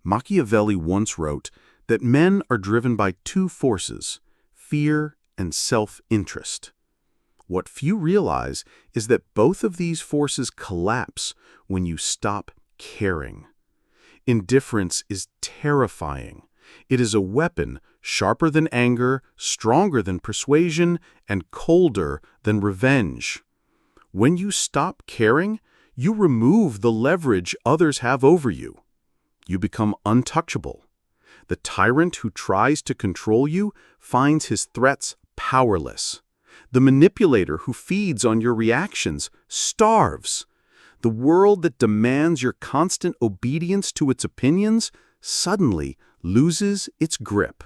Machiavelli once wrote that men are driven by two forces, fear and self-interest. What few realize is that both of these forces collapse when you stop caring. Indifference is terrifying. It is a weapon sharper than anger, stronger than persuasion, and colder than revenge. When you stop caring, you remove the leverage others have over you. You become untouchable. The tyrant who tries to control you finds his threats powerless. The manipulator who feeds on your reactions starves. The world that demands your constant obedience to its opinions suddenly loses its grip.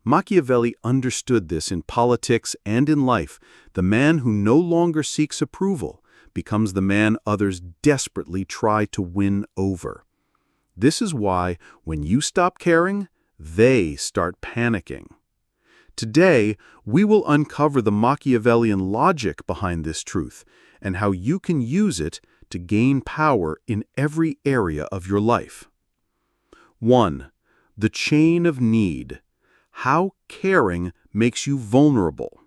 Machiavelli understood this in politics and in life. The man who no longer seeks approval becomes the man others desperately try to win over. This is why, when you stop caring, they start panicking. Today, we will uncover the Machiavellian logic behind this truth and how you can use it to gain power in every area of your life. 1. The chain of need. How caring makes you vulnerable.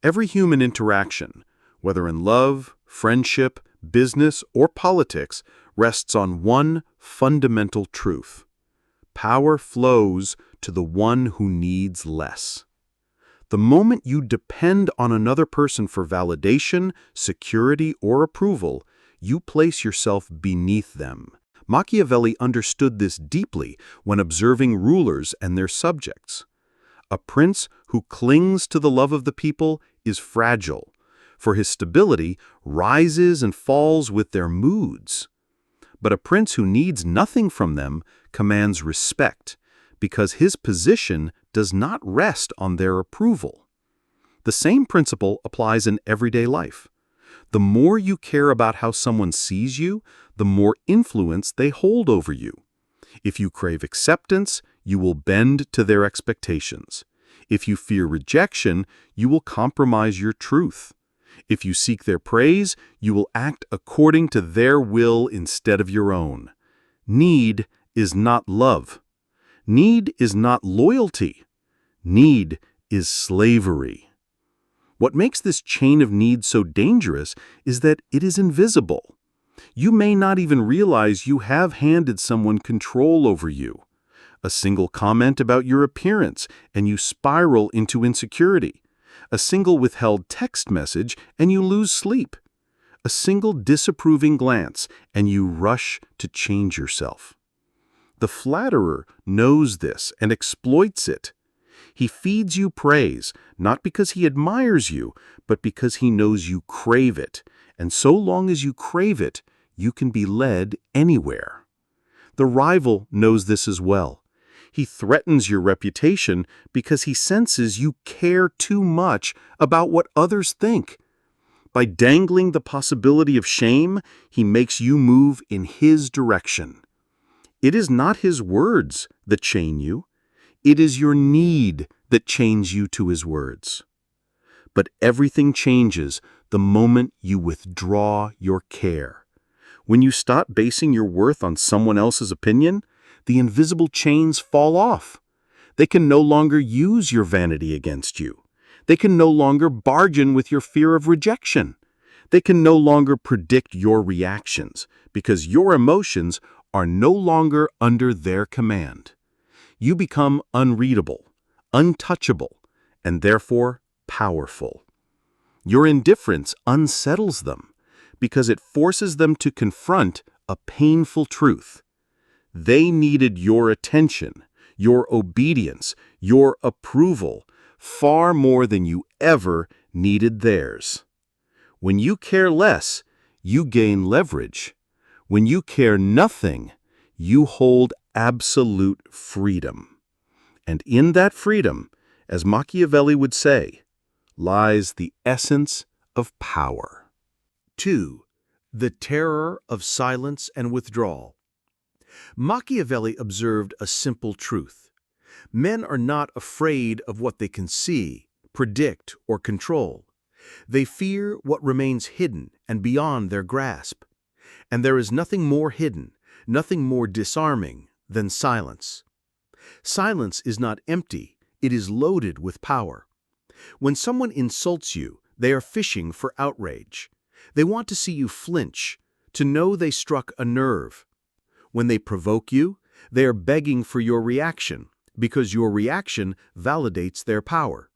Every human interaction, whether in love, friendship, business, or politics, rests on one fundamental truth. Power flows to the one who needs less. The moment you depend on another person for validation, security, or approval, you place yourself beneath them. Machiavelli understood this deeply when observing rulers and their subjects. A prince who clings to the love of the people is fragile, for his stability rises and falls with their moods. But a prince who needs nothing from them commands respect, because his position does not rest on their approval. The same principle applies in everyday life. The more you care about how someone sees you, the more influence they hold over you. If you crave acceptance, you will bend to their expectations. If you fear rejection, you will compromise your truth. If you seek their praise, you will act according to their will instead of your own. Need is not love. Need is not loyalty. Need is slavery. What makes this chain of need so dangerous is that it is invisible. You may not even realize you have handed someone control over you. A single comment about your appearance, and you spiral into insecurity. A single withheld text message, and you lose sleep. A single disapproving glance, and you rush to change yourself. The flatterer knows this and exploits it. He feeds you praise, not because he admires you, but because he knows you crave it. And so long as you crave it, you can be led anywhere. The rival knows this as well. He threatens your reputation because he senses you care too much about what others think. By dangling the possibility of shame, he makes you move in his direction. It is not his words that chain you. It is your need that chains you to his words. But everything changes the moment you withdraw your care. When you stop basing your worth on someone else's opinion, the invisible chains fall off. They can no longer use your vanity against you. They can no longer bargain with your fear of rejection. They can no longer predict your reactions because your emotions are no longer under their command. You become unreadable, untouchable, and therefore powerful. Your indifference unsettles them because it forces them to confront a painful truth. They needed your attention, your obedience, your approval, far more than you ever needed theirs. When you care less, you gain leverage. When you care nothing, you hold absolute freedom. And in that freedom, as Machiavelli would say, lies the essence of power. 2. The terror of silence and withdrawal. Machiavelli observed a simple truth. Men are not afraid of what they can see, predict, or control. They fear what remains hidden and beyond their grasp. And there is nothing more hidden, nothing more disarming than silence. Silence is not empty, it is loaded with power. When someone insults you, they are fishing for outrage. They want to see you flinch, to know they struck a nerve. When they provoke you, they are begging for your reaction, because your reaction validates their power.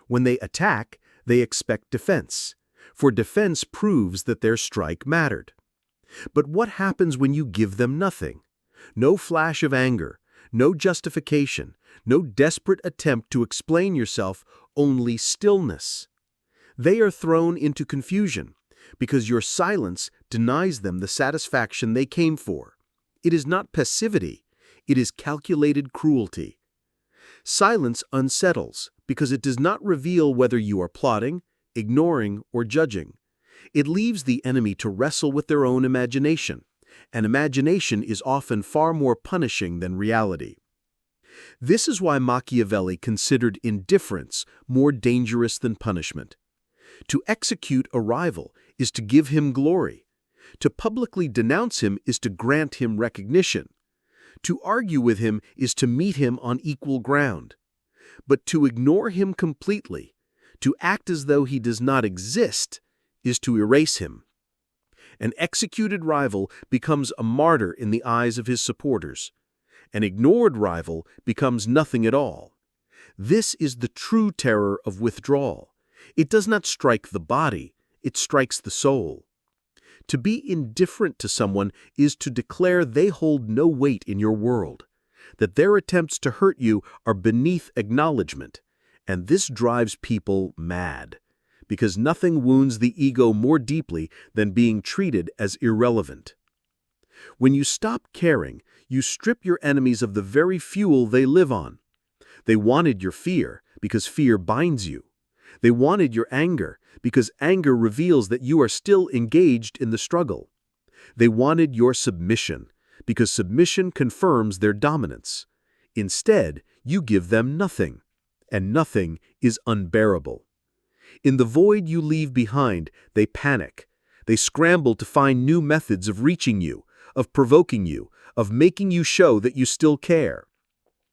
When they attack, they expect defense, for defense proves that their strike mattered. But what happens when you give them nothing? No flash of anger, no justification, no desperate attempt to explain yourself, only stillness. They are thrown into confusion, because your silence denies them the satisfaction they came for. It is not passivity, it is calculated cruelty. Silence unsettles, because it does not reveal whether you are plotting, ignoring, or judging. It leaves the enemy to wrestle with their own imagination, and imagination is often far more punishing than reality. This is why Machiavelli considered indifference more dangerous than punishment. To execute a rival is to give him glory. To publicly denounce him is to grant him recognition. To argue with him is to meet him on equal ground. But to ignore him completely, to act as though he does not exist, is to erase him. An executed rival becomes a martyr in the eyes of his supporters. An ignored rival becomes nothing at all. This is the true terror of withdrawal. It does not strike the body, it strikes the soul. To be indifferent to someone is to declare they hold no weight in your world, that their attempts to hurt you are beneath acknowledgement, and this drives people mad, because nothing wounds the ego more deeply than being treated as irrelevant. When you stop caring, you strip your enemies of the very fuel they live on. They wanted your fear, because fear binds you. They wanted your anger, because anger reveals that you are still engaged in the struggle. They wanted your submission, because submission confirms their dominance. Instead, you give them nothing, and nothing is unbearable. In the void you leave behind, they panic. They scramble to find new methods of reaching you, of provoking you, of making you show that you still care.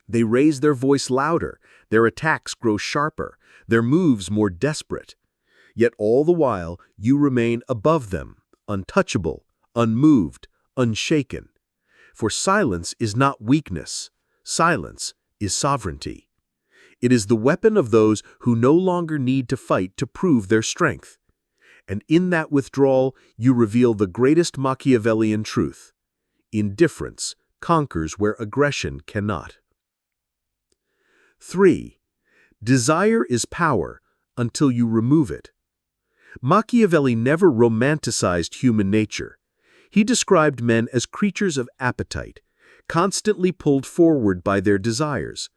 They raise their voice louder, their attacks grow sharper, their moves more desperate. Yet all the while, you remain above them, untouchable, unmoved, unshaken. For silence is not weakness. Silence is sovereignty. It is the weapon of those who no longer need to fight to prove their strength. And in that withdrawal, you reveal the greatest Machiavellian truth. Indifference conquers where aggression cannot. 3. Desire is power until you remove it. Machiavelli never romanticized human nature. He described men as creatures of appetite, constantly pulled forward by their desires.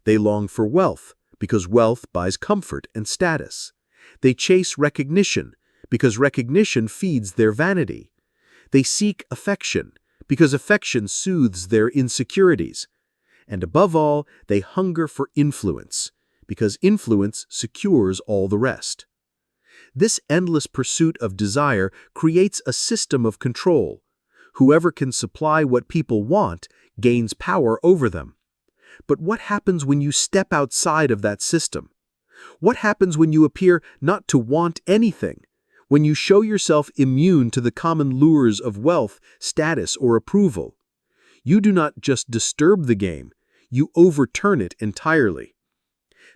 They long for wealth, because wealth buys comfort and status. They chase recognition, because recognition feeds their vanity. They seek affection, because affection soothes their insecurities. And above all, they hunger for influence, because influence secures all the rest. This endless pursuit of desire creates a system of control. Whoever can supply what people want gains power over them. But what happens when you step outside of that system? What happens when you appear not to want anything? When you show yourself immune to the common lures of wealth, status, or approval? You do not just disturb the game, you overturn it entirely.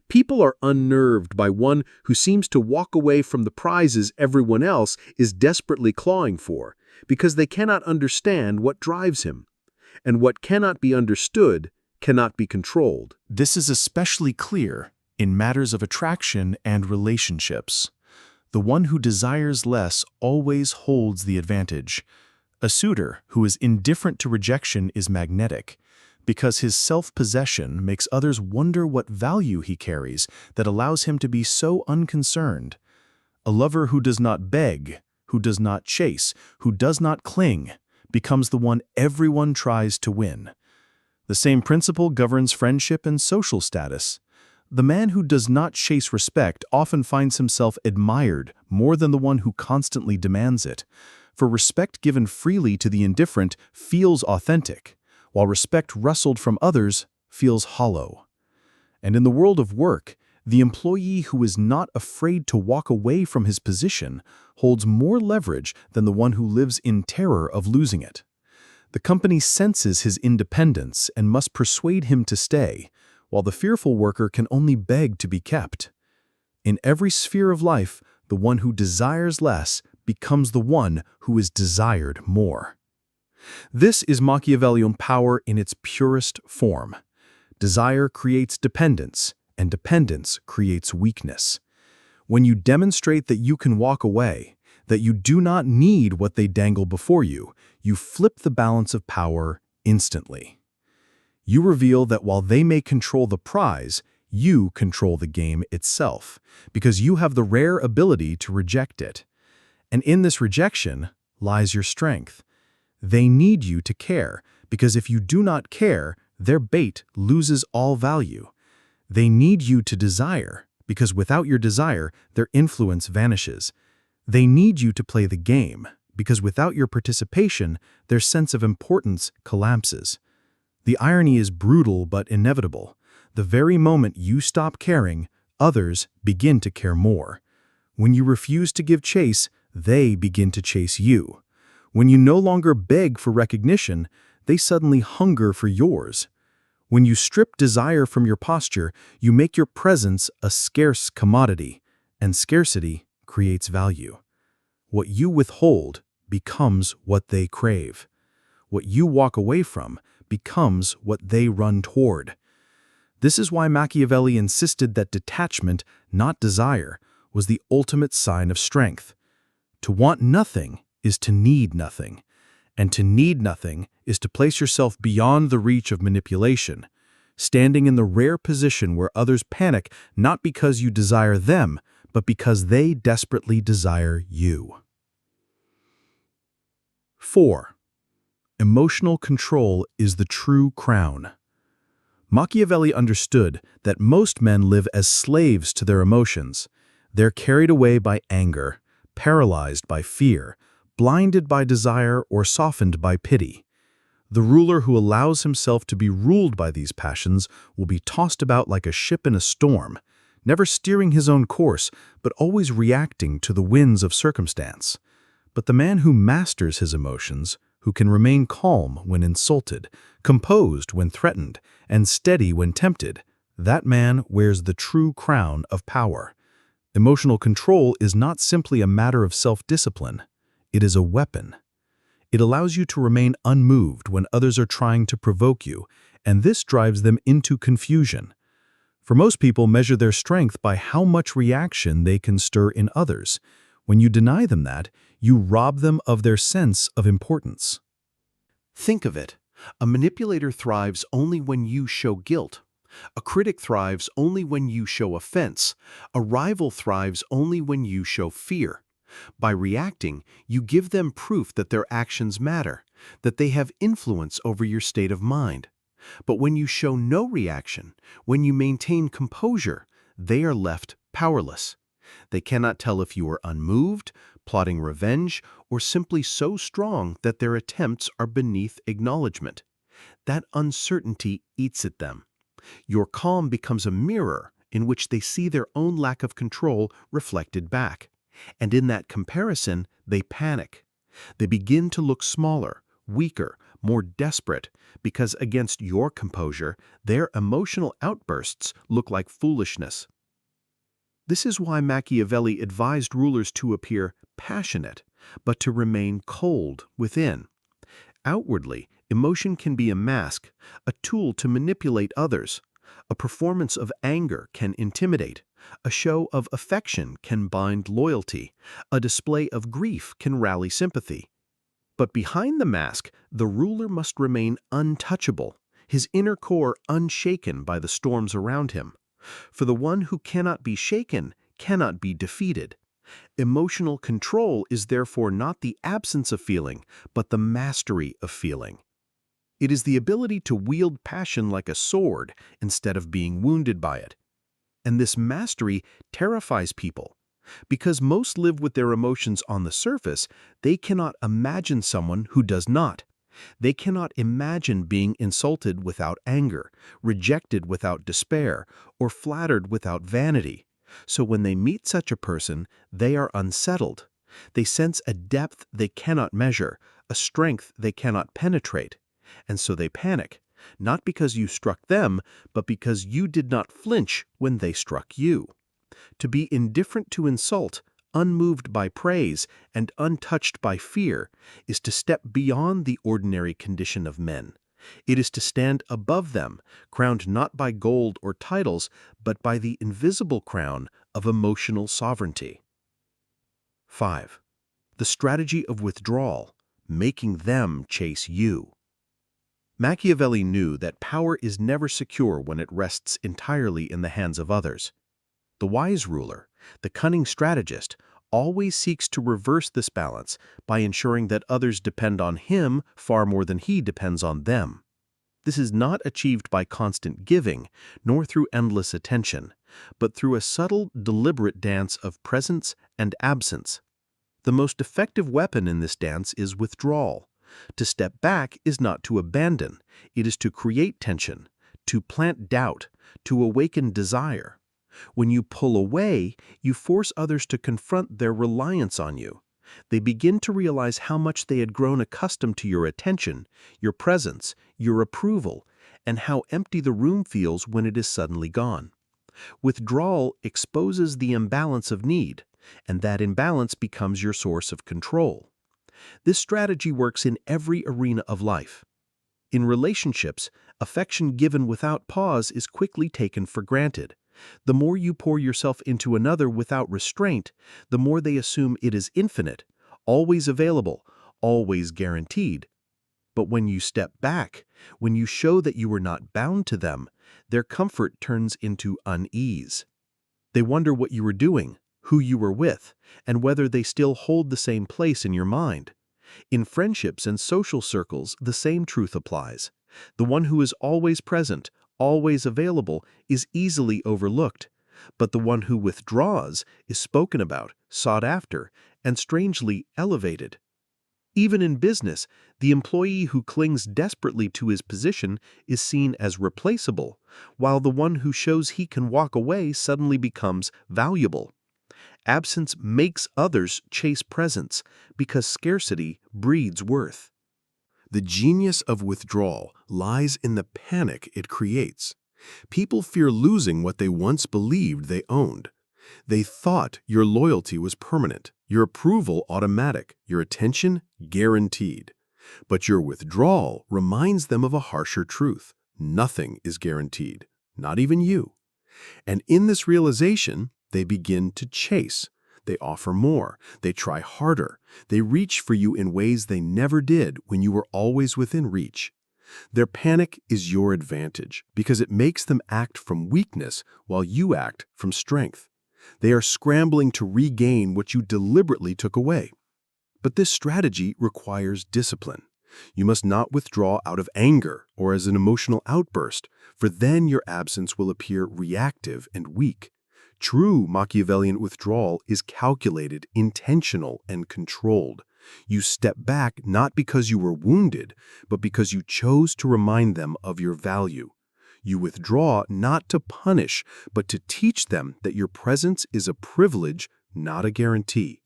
People are unnerved by one who seems to walk away from the prizes everyone else is desperately clawing for, because they cannot understand what drives him. And what cannot be understood cannot be controlled. This is especially clear in matters of attraction and relationships. The one who desires less always holds the advantage. A suitor who is indifferent to rejection is magnetic, because his self-possession makes others wonder what value he carries that allows him to be so unconcerned. A lover who does not beg, who does not chase, who does not cling, becomes the one everyone tries to win. The same principle governs friendship and social status. The man who does not chase respect often finds himself admired more than the one who constantly demands it. For respect given freely to the indifferent feels authentic, while respect wrestled from others feels hollow. And in the world of work, the employee who is not afraid to walk away from his position holds more leverage than the one who lives in terror of losing it. The company senses his independence and must persuade him to stay, while the fearful worker can only beg to be kept. In every sphere of life, the one who desires less becomes the one who is desired more. This is Machiavellian power in its purest form. Desire creates dependence, and dependence creates weakness. When you demonstrate that you can walk away, that you do not need what they dangle before you, you flip the balance of power instantly. You reveal that while they may control the prize, you control the game itself, because you have the rare ability to reject it. And in this rejection lies your strength. They need you to care, because if you do not care, their bait loses all value. They need you to desire, because without your desire, their influence vanishes. They need you to play the game, because without your participation, their sense of importance collapses. The irony is brutal but inevitable. The very moment you stop caring, others begin to care more. When you refuse to give chase, they begin to chase you. When you no longer beg for recognition, they suddenly hunger for yours. When you strip desire from your posture, you make your presence a scarce commodity, and scarcity creates value. What you withhold becomes what they crave. What you walk away from becomes what they run toward. This is why Machiavelli insisted that detachment, not desire, was the ultimate sign of strength. To want nothing is to need nothing, and to need nothing is to place yourself beyond the reach of manipulation, standing in the rare position where others panic not because you desire them, but because they desperately desire you. 4. Emotional control is the true crown. Machiavelli understood that most men live as slaves to their emotions. They're carried away by anger, paralyzed by fear, blinded by desire, or softened by pity. The ruler who allows himself to be ruled by these passions will be tossed about like a ship in a storm, never steering his own course, but always reacting to the winds of circumstance. But the man who masters his emotions, who can remain calm when insulted, composed when threatened, and steady when tempted, that man wears the true crown of power. Emotional control is not simply a matter of self-discipline. It is a weapon. It allows you to remain unmoved when others are trying to provoke you, and this drives them into confusion. For most people measure their strength by how much reaction they can stir in others. When you deny them that, you rob them of their sense of importance. Think of it. A manipulator thrives only when you show guilt. A critic thrives only when you show offense. A rival thrives only when you show fear. By reacting, you give them proof that their actions matter, that they have influence over your state of mind. But when you show no reaction, when you maintain composure, they are left powerless. They cannot tell if you are unmoved, plotting revenge, or simply so strong that their attempts are beneath acknowledgement. That uncertainty eats at them. Your calm becomes a mirror in which they see their own lack of control reflected back. And in that comparison, they panic. They begin to look smaller, weaker, more desperate, because against your composure, their emotional outbursts look like foolishness. This is why Machiavelli advised rulers to appear passionate, but to remain cold within. Outwardly, emotion can be a mask, a tool to manipulate others. A performance of anger can intimidate. A show of affection can bind loyalty. A display of grief can rally sympathy. But behind the mask, the ruler must remain untouchable, his inner core unshaken by the storms around him. For the one who cannot be shaken cannot be defeated. Emotional control is therefore not the absence of feeling, but the mastery of feeling. It is the ability to wield passion like a sword instead of being wounded by it. And this mastery terrifies people. Because most live with their emotions on the surface, they cannot imagine someone who does not. They cannot imagine being insulted without anger, rejected without despair, or flattered without vanity. So when they meet such a person, they are unsettled. They sense a depth they cannot measure, a strength they cannot penetrate. And so they panic, not because you struck them, but because you did not flinch when they struck you. To be indifferent to insult, unmoved by praise, and untouched by fear, is to step beyond the ordinary condition of men. It is to stand above them, crowned not by gold or titles, but by the invisible crown of emotional sovereignty. 5. The strategy of withdrawal, making them chase you. Machiavelli knew that power is never secure when it rests entirely in the hands of others. The wise ruler, the cunning strategist, always seeks to reverse this balance by ensuring that others depend on him far more than he depends on them. This is not achieved by constant giving, nor through endless attention, but through a subtle, deliberate dance of presence and absence. The most effective weapon in this dance is withdrawal. To step back is not to abandon, it is to create tension, to plant doubt, to awaken desire. When you pull away, you force others to confront their reliance on you. They begin to realize how much they had grown accustomed to your attention, your presence, your approval, and how empty the room feels when it is suddenly gone. Withdrawal exposes the imbalance of need, and that imbalance becomes your source of control. This strategy works in every arena of life. In relationships, affection given without pause is quickly taken for granted. The more you pour yourself into another without restraint, the more they assume it is infinite, always available, always guaranteed. But when you step back, when you show that you are not bound to them, their comfort turns into unease. They wonder what you were doing, who you were with, and whether they still hold the same place in your mind. In friendships and social circles, the same truth applies. The one who is always present, always available, is easily overlooked, but the one who withdraws is spoken about, sought after, and strangely elevated. Even in business, the employee who clings desperately to his position is seen as replaceable, while the one who shows he can walk away suddenly becomes valuable. Absence makes others chase presence, because scarcity breeds worth. The genius of withdrawal lies in the panic it creates. People fear losing what they once believed they owned. They thought your loyalty was permanent, your approval automatic, your attention guaranteed. But your withdrawal reminds them of a harsher truth. Nothing is guaranteed, not even you. And in this realization, they begin to chase. They offer more. They try harder. They reach for you in ways they never did when you were always within reach. Their panic is your advantage because it makes them act from weakness while you act from strength. They are scrambling to regain what you deliberately took away. But this strategy requires discipline. You must not withdraw out of anger or as an emotional outburst, for then your absence will appear reactive and weak. True Machiavellian withdrawal is calculated, intentional, and controlled. You step back not because you were wounded, but because you chose to remind them of your value. You withdraw not to punish, but to teach them that your presence is a privilege, not a guarantee.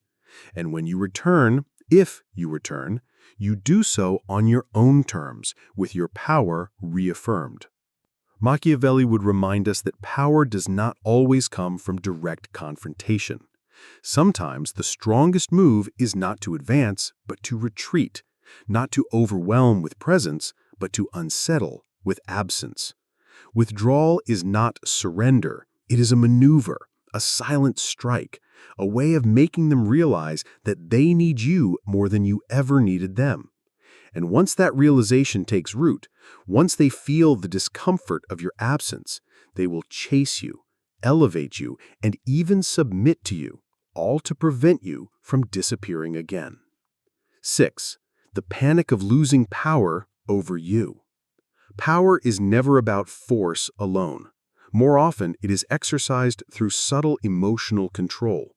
And when you return, if you return, you do so on your own terms, with your power reaffirmed. Machiavelli would remind us that power does not always come from direct confrontation. Sometimes the strongest move is not to advance, but to retreat, not to overwhelm with presence, but to unsettle with absence. Withdrawal is not surrender, it is a maneuver, a silent strike, a way of making them realize that they need you more than you ever needed them. And once that realization takes root, once they feel the discomfort of your absence, they will chase you, elevate you, and even submit to you, all to prevent you from disappearing again. 6. The panic of losing power over you. Power is never about force alone. More often, it is exercised through subtle emotional control.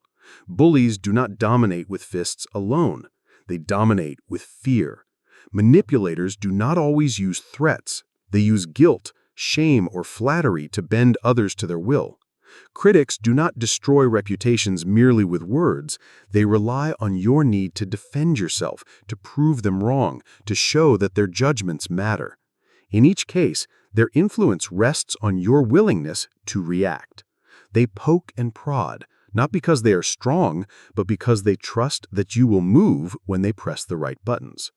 Bullies do not dominate with fists alone. They dominate with fear. Manipulators do not always use threats. They use guilt, shame, or flattery to bend others to their will. Critics do not destroy reputations merely with words. They rely on your need to defend yourself, to prove them wrong, to show that their judgments matter. In each case, their influence rests on your willingness to react. They poke and prod, not because they are strong, but because they trust that you will move when they press the right buttons.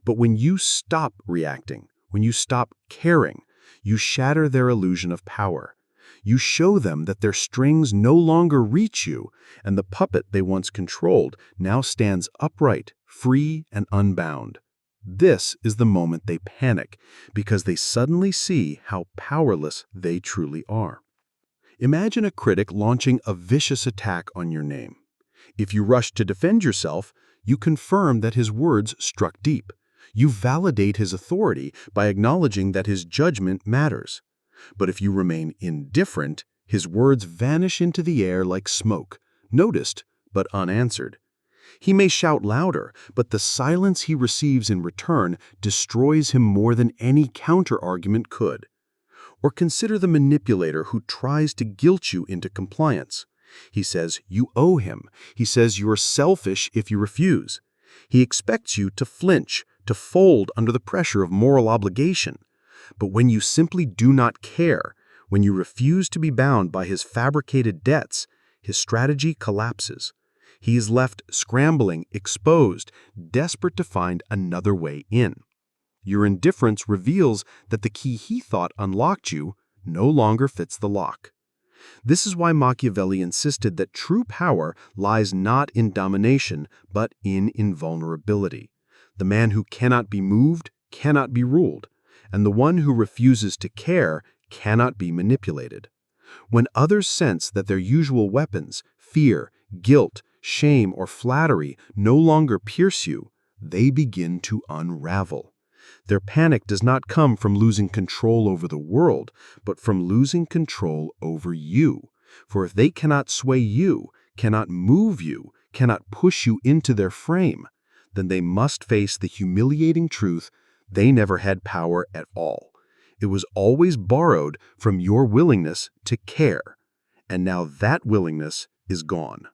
But when you stop reacting, when you stop caring, you shatter their illusion of power. You show them that their strings no longer reach you, and the puppet they once controlled now stands upright, free, and unbound. This is the moment they panic, because they suddenly see how powerless they truly are. Imagine a critic launching a vicious attack on your name. If you rush to defend yourself, you confirm that his words struck deep. You validate his authority by acknowledging that his judgment matters. But if you remain indifferent, his words vanish into the air like smoke, noticed but unanswered. He may shout louder, but the silence he receives in return destroys him more than any counter-argument could. Or consider the manipulator who tries to guilt you into compliance. He says you owe him. He says you're selfish if you refuse. He expects you to flinch, to fold under the pressure of moral obligation. But when you simply do not care, when you refuse to be bound by his fabricated debts, his strategy collapses. He is left scrambling, exposed, desperate to find another way in. Your indifference reveals that the key he thought unlocked you no longer fits the lock. This is why Machiavelli insisted that true power lies not in domination, but in invulnerability. The man who cannot be moved cannot be ruled, and the one who refuses to care cannot be manipulated. When others sense that their usual weapons, fear, guilt, shame, or flattery no longer pierce you, they begin to unravel. Their panic does not come from losing control over the world, but from losing control over you. For if they cannot sway you, cannot move you, cannot push you into their frame, then they must face the humiliating truth they never had power at all. It was always borrowed from your willingness to care, and now that willingness is gone.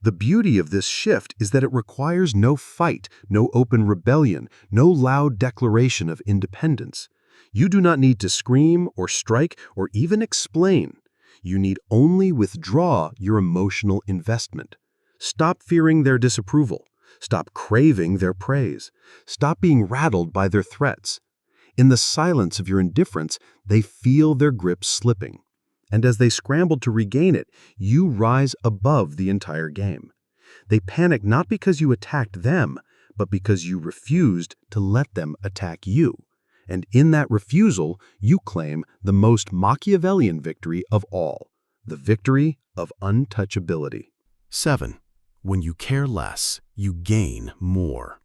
The beauty of this shift is that it requires no fight, no open rebellion, no loud declaration of independence. You do not need to scream or strike or even explain. You need only withdraw your emotional investment. Stop fearing their disapproval. Stop craving their praise. Stop being rattled by their threats. In the silence of your indifference, they feel their grip slipping. And as they scramble to regain it, you rise above the entire game. They panic not because you attacked them, but because you refused to let them attack you. And in that refusal, you claim the most Machiavellian victory of all, the victory of untouchability. 7. When you care less, you gain more.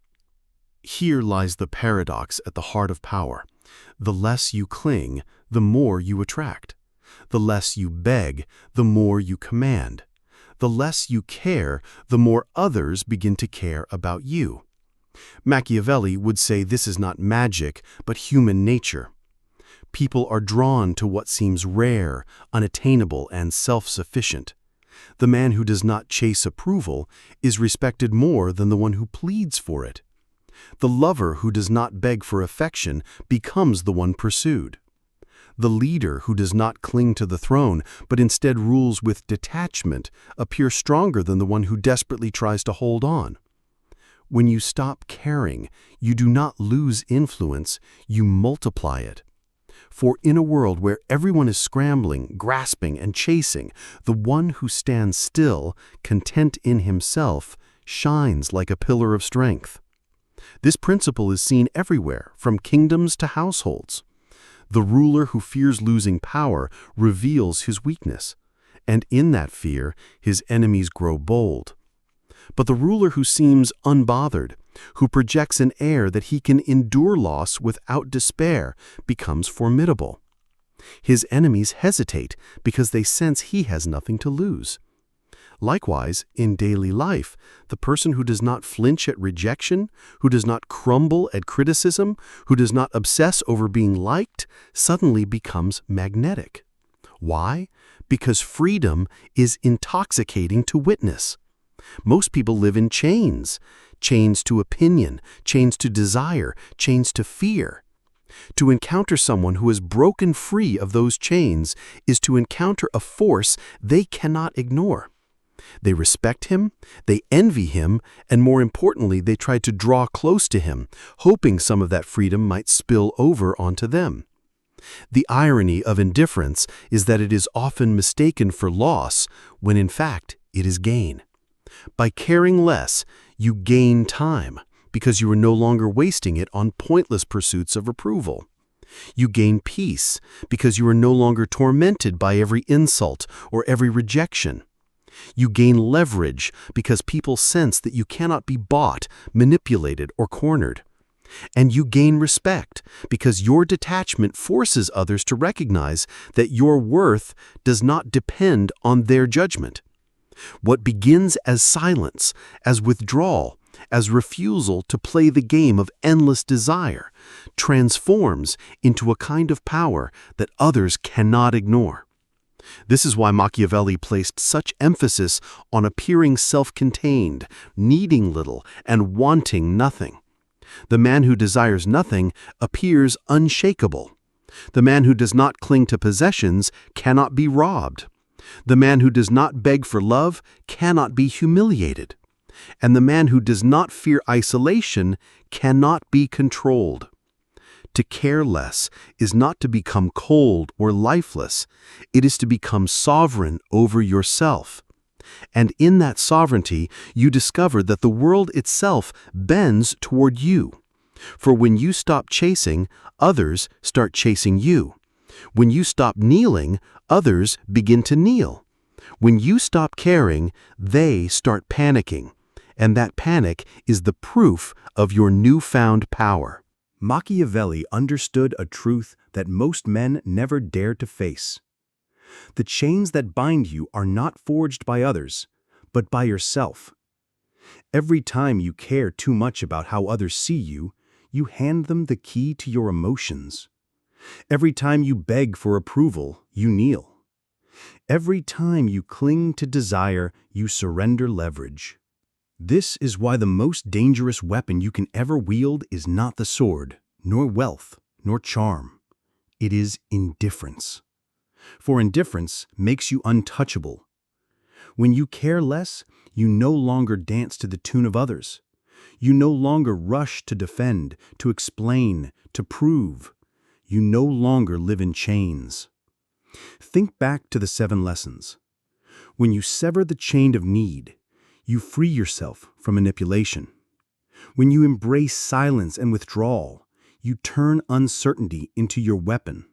Here lies the paradox at the heart of power. The less you cling, the more you attract. The less you beg, the more you command. The less you care, the more others begin to care about you. Machiavelli would say this is not magic, but human nature. People are drawn to what seems rare, unattainable, and self-sufficient. The man who does not chase approval is respected more than the one who pleads for it. The lover who does not beg for affection becomes the one pursued. The leader who does not cling to the throne, but instead rules with detachment, appears stronger than the one who desperately tries to hold on. When you stop caring, you do not lose influence, you multiply it. For in a world where everyone is scrambling, grasping, and chasing, the one who stands still, content in himself, shines like a pillar of strength. This principle is seen everywhere, from kingdoms to households. The ruler who fears losing power reveals his weakness, and in that fear, his enemies grow bold. But the ruler who seems unbothered, who projects an air that he can endure loss without despair, becomes formidable. His enemies hesitate because they sense he has nothing to lose. Likewise, in daily life, the person who does not flinch at rejection, who does not crumble at criticism, who does not obsess over being liked, suddenly becomes magnetic. Why? Because freedom is intoxicating to witness. Most people live in chains. Chains to opinion, chains to desire, chains to fear. To encounter someone who is broken free of those chains is to encounter a force they cannot ignore. They respect him, they envy him, and more importantly, they try to draw close to him, hoping some of that freedom might spill over onto them. The irony of indifference is that it is often mistaken for loss, when in fact it is gain. By caring less, you gain time, because you are no longer wasting it on pointless pursuits of approval. You gain peace, because you are no longer tormented by every insult or every rejection. You gain leverage, because people sense that you cannot be bought, manipulated, or cornered. And you gain respect, because your detachment forces others to recognize that your worth does not depend on their judgment. What begins as silence, as withdrawal, as refusal to play the game of endless desire, transforms into a kind of power that others cannot ignore. This is why Machiavelli placed such emphasis on appearing self-contained, needing little, and wanting nothing. The man who desires nothing appears unshakable. The man who does not cling to possessions cannot be robbed. The man who does not beg for love cannot be humiliated. And the man who does not fear isolation cannot be controlled. To care less is not to become cold or lifeless. It is to become sovereign over yourself. And in that sovereignty, you discover that the world itself bends toward you. For when you stop chasing, others start chasing you. When you stop kneeling, others begin to kneel. When you stop caring, they start panicking. And that panic is the proof of your newfound power. Machiavelli understood a truth that most men never dare to face. The chains that bind you are not forged by others, but by yourself. Every time you care too much about how others see you, you hand them the key to your emotions. Every time you beg for approval, you kneel. Every time you cling to desire, you surrender leverage. This is why the most dangerous weapon you can ever wield is not the sword, nor wealth, nor charm. It is indifference. For indifference makes you untouchable. When you care less, you no longer dance to the tune of others. You no longer rush to defend, to explain, to prove. You no longer live in chains. Think back to the 7 lessons. When you sever the chain of need, you free yourself from manipulation. When you embrace silence and withdrawal, you turn uncertainty into your weapon.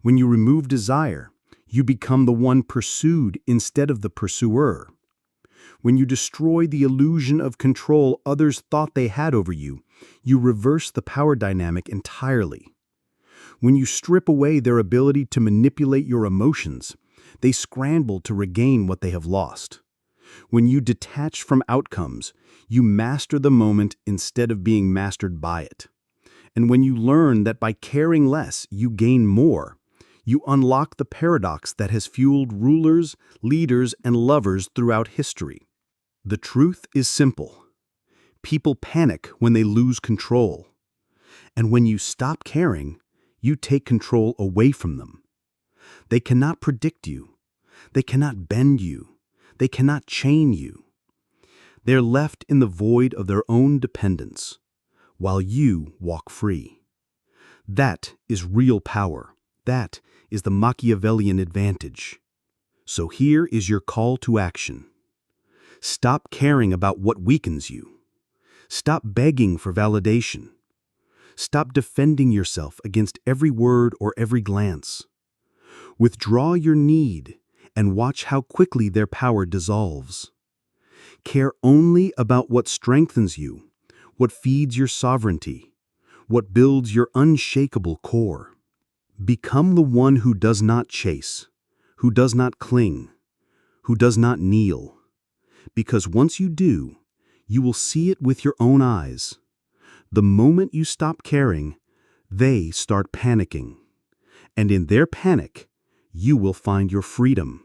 When you remove desire, you become the one pursued instead of the pursuer. When you destroy the illusion of control others thought they had over you, you reverse the power dynamic entirely. When you strip away their ability to manipulate your emotions, they scramble to regain what they have lost. When you detach from outcomes, you master the moment instead of being mastered by it. And when you learn that by caring less, you gain more, you unlock the paradox that has fueled rulers, leaders, and lovers throughout history. The truth is simple. People panic when they lose control. And when you stop caring, you take control away from them. They cannot predict you. They cannot bend you. They cannot chain you. They're left in the void of their own dependence, while you walk free. That is real power. That is the Machiavellian advantage. So here is your call to action. Stop caring about what weakens you. Stop begging for validation. Stop defending yourself against every word or every glance. Withdraw your need and watch how quickly their power dissolves. Care only about what strengthens you, what feeds your sovereignty, what builds your unshakable core. Become the one who does not chase, who does not cling, who does not kneel. Because once you do, you will see it with your own eyes. The moment you stop caring, they start panicking. And in their panic, you will find your freedom.